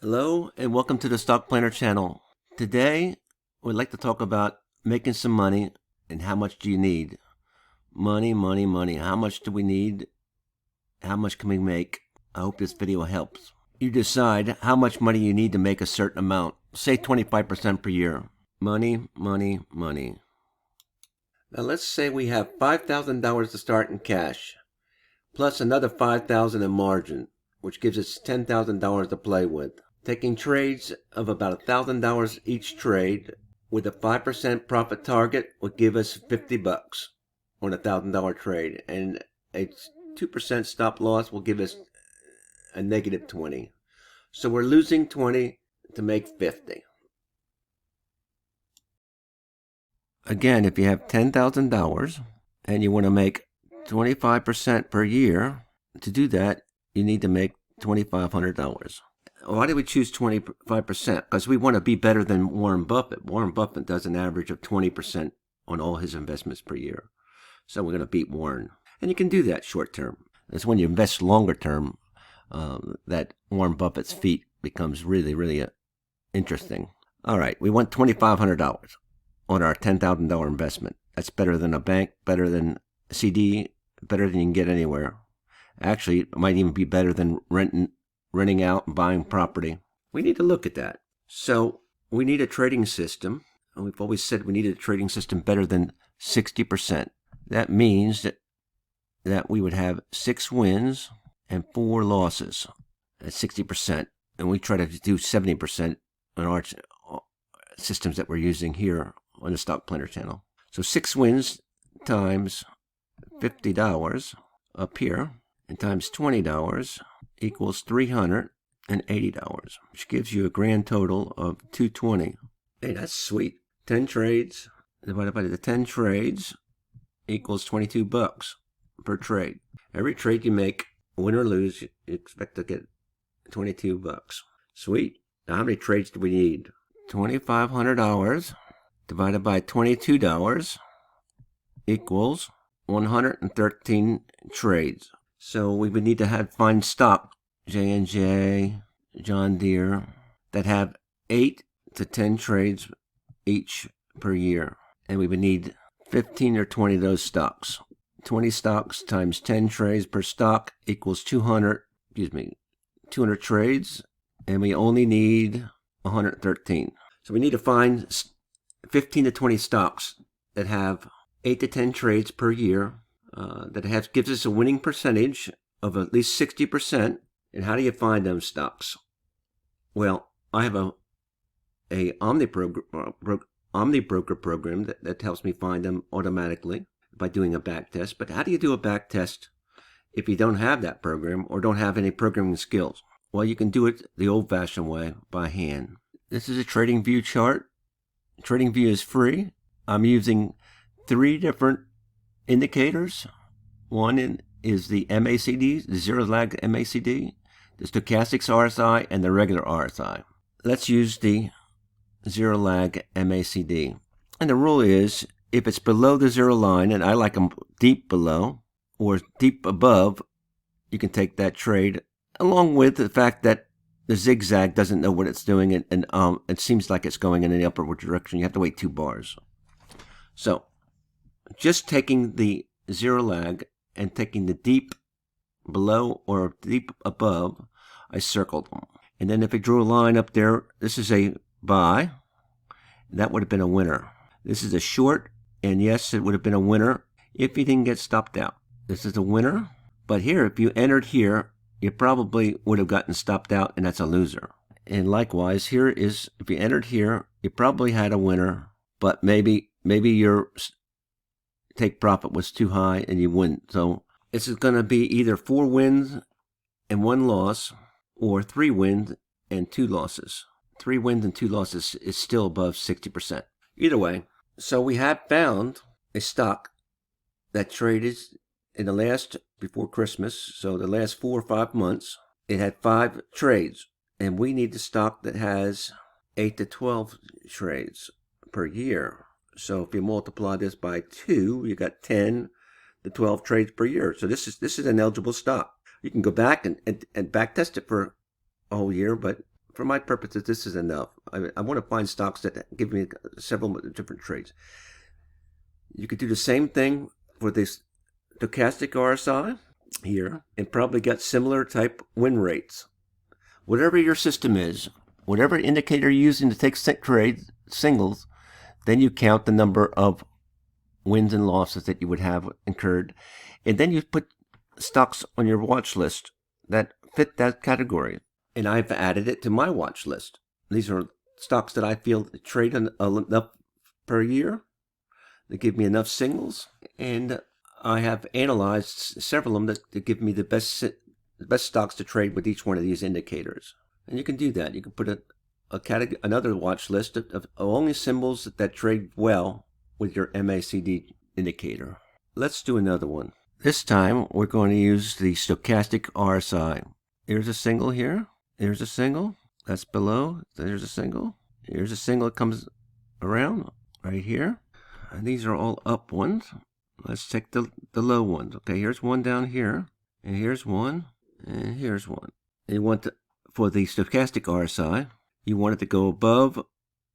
Hello and welcome to the Stock Planner channel. Today we'd like to talk about making some money and how much do you need. Money. How much do we need? How much can we make? I hope this video helps. You decide how much money you need to make a certain amount. Say 25% per year. Money. Now let's say we have $5,000 to start in cash, plus another $5,000 in margin, which gives us $10,000 to play with. Taking trades of about $1,000 each trade with a 5% profit target would give us $50 on a $1,000 trade, and a 2% stop loss will give us a negative 20. So we're losing 20 to make 50. Again, if you have $10,000 and you want to make 25% per year, to do that, you need to make $2,500. Why do we choose 25%? Because we want to be better than Warren Buffett. Warren Buffett does an average of 20% on all his investments per year. So we're going to beat Warren. And you can do that short term. It's when you invest longer term that Warren Buffett's feat becomes really interesting. All right, we want $2,500 on our $10,000 investment. That's better than a bank, better than a CD, better than you can get anywhere. Actually, it might even be better than renting out and buying property. We need to look at that. So we need a trading system, and we've always said we needed a trading system better than 60%. That means that we would have 6 wins and 4 losses at 60%, and we try to do 70% on our systems that we're using here on the Stock Planner channel. So 6 wins times $50 up here, and times $20 equals $380, which gives you a grand total of $220. Hey, that's sweet. 10 trades divided by the 10 trades equals $22 per trade. Every trade you make, win or lose, you expect to get $22. Sweet. Now how many trades do we need? $2,500 divided by $22 equals 113 trades. So we would need to find stock, J&J, John Deere, that have 8 to 10 trades each per year. And we would need 15 or 20 of those stocks. 20 stocks times 10 trades per stock equals 200 trades, and we only need 113. So we need to find 15 to 20 stocks that have 8 to 10 trades per year, that gives us a winning percentage of at least 60%. And how do you find those stocks? Well, I have a OmniBroker program that helps me find them automatically by doing a back test. But how do you do a back test if you don't have that program or don't have any programming skills? Well, you can do it the old-fashioned way, by hand. This is a Tradingview chart. Tradingview is free. I'm using 3 different indicators. One is the MACD, the zero lag MACD, the stochastics RSI, and the regular RSI. Let's use the zero lag MACD. And the rule is, if it's below the zero line, and I like them deep below or deep above, you can take that trade, along with the fact that the zigzag doesn't know what it's doing, and it seems like it's going in the upward direction. You have to wait 2 bars. So just taking the zero lag and taking the deep below or deep above, I circled them. And then if I drew a line up there, this is a buy. That would have been a winner. This is a short, and yes, it would have been a winner if you didn't get stopped out. This is a winner, but here, if you entered here, you probably would have gotten stopped out, and that's a loser. And likewise, here is, if you entered here, you probably had a winner, but maybe your take profit was too high and you wouldn't. So this is going to be either 4 wins and 1 loss, or 3 wins and 2 losses. 3 wins and 2 losses is still above 60%. Either way, so we have found a stock that traded in the last, before Christmas, so the last 4 or 5 months, it had 5 trades. And we need the stock that has 8 to 12 trades per year. So if you multiply this by 2, you got 10 to 12 trades per year. So this is an eligible stock. You can go back and back test it for a whole year, but for my purposes, this is enough. I want to find stocks that give me several different trades. You could do the same thing for this stochastic RSI here and probably get similar type win rates. Whatever your system is, whatever indicator you're using to take trades, singles, then you count the number of wins and losses that you would have incurred, and then you put stocks on your watch list that fit that category. And I've added it to my watch list. These are stocks that I feel trade enough per year. They give me enough singles, and I have analyzed several of them that give me the best stocks to trade with each one of these indicators. And you can do that. You can put another watch list of only symbols that trade well with your MACD indicator. Let's do another one. This time we're going to use the stochastic RSI. Here's a single here. Here's a single. That's below. There's a single. Here's a single that comes around right here. And these are all up ones. Let's take the low ones. Okay, here's one down here. And here's one. And here's one. And you want for the stochastic RSI, you want it to go above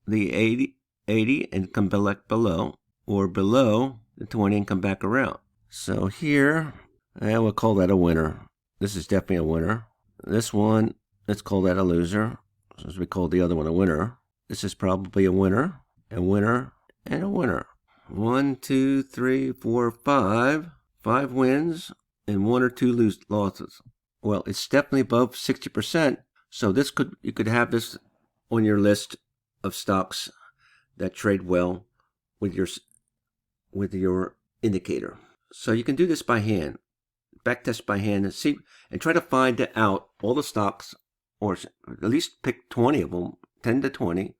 the 80 and come back below, or below the 20 and come back around. So here, we'll call that a winner. This is definitely a winner. This one, let's call that a loser, since we called the other one a winner. This is probably a winner, a winner, and a winner. 1, 2, 3, 4, 5. 5 wins and 1 or 2 losses. Well, it's definitely above 60%. So you could have this on your list of stocks that trade well with your indicator. So you can do this by hand, backtest by hand, and see and try to find out all the stocks, or at least pick 20 of them, 10 to 20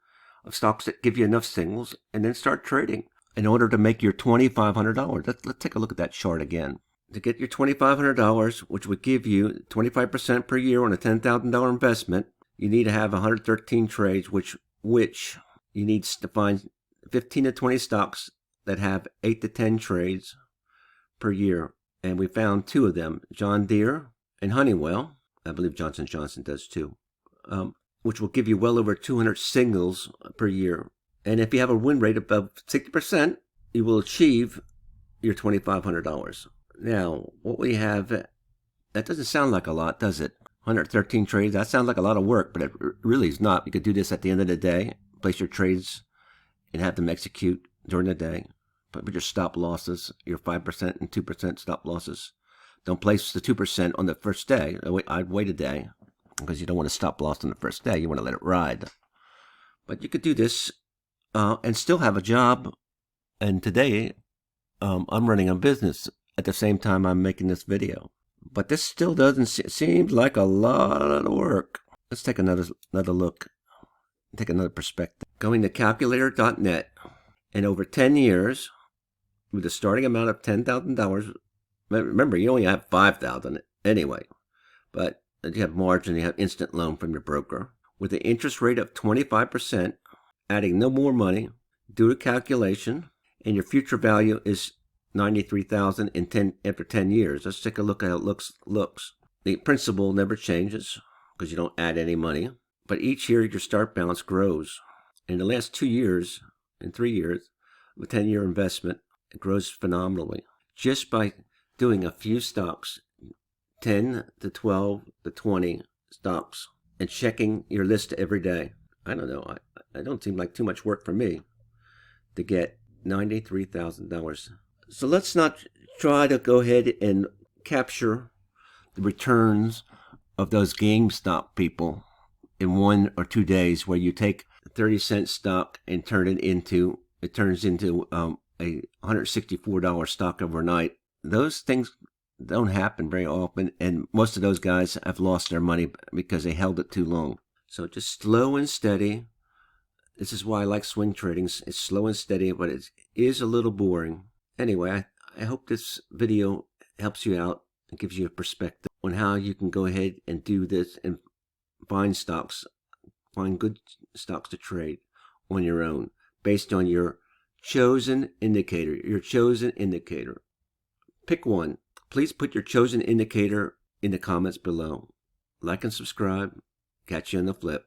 of stocks that give you enough singles, and then start trading in order to make your $2,500. Let's take a look at that chart again. To get your $2,500, which would give you 25% per year on a $10,000 investment, you need to have 113 trades, which you need to find 15 to 20 stocks that have 8 to 10 trades per year. And we found 2 of them, John Deere and Honeywell. I believe Johnson & Johnson does too, which will give you well over 200 singles per year. And if you have a win rate above 60%, you will achieve your $2,500. Now, what we have, that doesn't sound like a lot, does it? 113 trades, that sounds like a lot of work, but it really is not. You could do this at the end of the day, place your trades and have them execute during the day. Put your stop losses, your 5% and 2% stop losses. Don't place the 2% on the first day. I'd wait a day because you don't want to stop loss on the first day. You want to let it ride. But you could do this and still have a job. And today, I'm running a business at the same time I'm making this video. But this still doesn't seem like a lot of work. Let's take another look. Take another perspective. Going to calculator.net, and over 10 years, with a starting amount of $10,000, remember, you only have $5,000 anyway, but you have margin, you have instant loan from your broker. With an interest rate of 25%, adding no more money, do the calculation, and your future value is $93,000 after 10 years. Let's take a look at how it looks. The principal never changes because you don't add any money, but each year your start balance grows. In the last 2 years and 3 years of a 10-year investment, it grows phenomenally just by doing a few stocks, 10 to 12 to 20 stocks, and checking your list every day. I don't know. I don't seem like too much work for me to get $93,000. So let's not try to go ahead and capture the returns of those GameStop people in 1 or 2 days, where you take a 30-cent stock and it turns into a $164 stock overnight. Those things don't happen very often, and most of those guys have lost their money because they held it too long. So just slow and steady. This is why I like swing trading. It's slow and steady, but it is a little boring. Anyway, I hope this video helps you out and gives you a perspective on how you can go ahead and do this and find good stocks to trade on your own based on your chosen indicator. Pick one. Please put your chosen indicator in the comments below. Like and subscribe. Catch you on the flip.